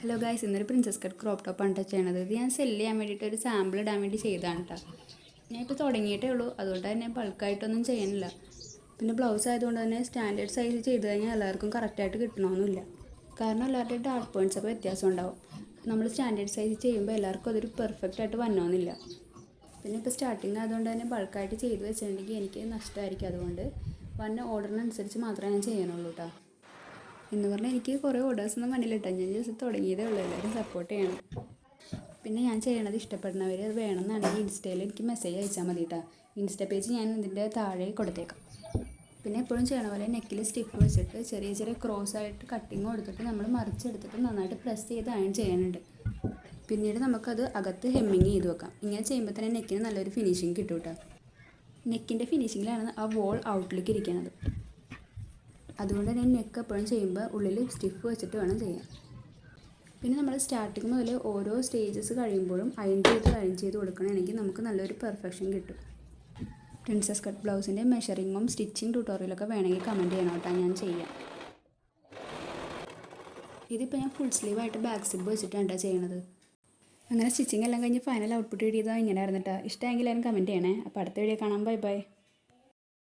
Hello guys, ഇന്നൊരു princess cut crop ടോപ്പാണ് കേട്ടോ ചെയ്യണത്. ഇത് ഞാൻ സെല്ല് ചെയ്യാൻ വേണ്ടിയിട്ട് ഒരു സാമ്പിൾ ഇടാൻ വേണ്ടി ചെയ്തതാണ് കേട്ടോ. ഞാനിപ്പോൾ തുടങ്ങിയിട്ടേ ഉള്ളൂ, അതുകൊണ്ട് തന്നെ ബൾക്കായിട്ടൊന്നും ചെയ്യുന്നില്ല. പിന്നെ ബ്ലൗസ് ആയതുകൊണ്ട് തന്നെ സ്റ്റാൻഡേർഡ് സൈസ് ചെയ്ത് കഴിഞ്ഞാൽ എല്ലാവർക്കും കറക്റ്റായിട്ട് കിട്ടണമെന്നില്ല. കാരണം എല്ലാവരുടെയും ഡാർക്ക് പോയിൻറ്റ്സൊക്കെ വ്യത്യാസം ഉണ്ടാവും. നമ്മൾ സ്റ്റാൻഡേർഡ് സൈസ് ചെയ്യുമ്പോൾ എല്ലാവർക്കും അതൊരു പെർഫെക്റ്റ് ആയിട്ട് വരണമെന്നില്ല. പിന്നെ ഇപ്പോൾ സ്റ്റാർട്ടിങ് ആയതുകൊണ്ട് തന്നെ ബൾക്കായിട്ട് ചെയ്ത് വെച്ചിട്ടുണ്ടെങ്കിൽ എനിക്ക് നഷ്ടമായിരിക്കും. അതുകൊണ്ട് വന്ന ഓർഡറിനനുസരിച്ച് മാത്രമേ ഞാൻ ചെയ്യാനുള്ളൂ കേട്ടോ. എന്ന് പറഞ്ഞാൽ എനിക്ക് കുറേ ഓർഡേഴ്സൊന്നും വന്നില്ല കേട്ടോ. ഞാൻ ജസ്റ്റ് തുടങ്ങിയതേ ഉള്ളൂ. എല്ലാവരും സപ്പോർട്ട് ചെയ്യണം. പിന്നെ ഞാൻ ചെയ്യണത് ഇഷ്ടപ്പെടുന്നവർ അത് വേണമെന്നാണെങ്കിൽ ഇൻസ്റ്റയിൽ എനിക്ക് മെസ്സേജ് അയച്ചാൽ മതി കേട്ടോ. ഇൻസ്റ്റ പേജ് ഞാൻ ഇതിൻ്റെ താഴെ കൊടുത്തേക്കാം. പിന്നെ എപ്പോഴും ചെയ്യണ പോലെ നെക്കിൽ സ്റ്റിഫ് വെച്ചിട്ട് ചെറിയ ചെറിയ ക്രോസ് ആയിട്ട് കട്ടിങ് കൊടുത്തിട്ട് നമ്മൾ മറിച്ചെടുത്തിട്ട് നന്നായിട്ട് പ്രസ് ചെയ്ത് അയൺ ചെയ്യാനുണ്ട്. പിന്നീട് നമുക്കത് അകത്ത് ഹെമ്മിങ് ചെയ്ത് വെക്കാം. ഇങ്ങനെ ചെയ്യുമ്പോൾ തന്നെ നെക്കിന് നല്ലൊരു ഫിനിഷിങ് കിട്ടും കേട്ടോ. നെക്കിൻ്റെ ഫിനിഷിങ്ങിലാണ് ആ വോൾ ഔട്ടിലേക്ക് ഇരിക്കുന്നത്. അതുകൊണ്ട് തന്നെ നെക്ക് എപ്പോഴും ചെയ്യുമ്പോൾ ഉള്ളിൽ സ്റ്റിഫ് വെച്ചിട്ട് വേണം ചെയ്യാൻ. പിന്നെ നമ്മൾ സ്റ്റാർട്ടിങ് മുതൽ ഓരോ സ്റ്റേജസ് കഴിയുമ്പോഴും അയൺ ചെയ്ത് കൊടുക്കണമെങ്കിൽ നമുക്ക് നല്ലൊരു പെർഫെക്ഷൻ കിട്ടും. പ്രിൻസസ് കട്ട് ബ്ലൗസിൻ്റെ മെഷറിങ്ങും സ്റ്റിച്ചിങ് ട്യൂട്ടോറിയലൊക്കെ വേണമെങ്കിൽ കമൻറ്റ് ചെയ്യണം കേട്ടോ, ഞാൻ ചെയ്യാം. ഇതിപ്പോൾ ഞാൻ ഫുൾ സ്ലീവായിട്ട് ബാക്ക് സിബ് വെച്ചിട്ടാണ് കേട്ടോ ചെയ്യണത്. അങ്ങനെ സ്റ്റിച്ചിങ് എല്ലാം കഴിഞ്ഞ് ഫൈനൽ ഔട്ട്പുട്ട് എഴുതിയതാണ് ഇങ്ങനെ ആയിരുന്നു കേട്ടോ. ഇഷ്ടമെങ്കിൽ എല്ലാവരും കമൻറ്റ് ചെയ്യണേ. അപ്പോൾ അടുത്ത വീഡിയോ കാണാം. Bye bye.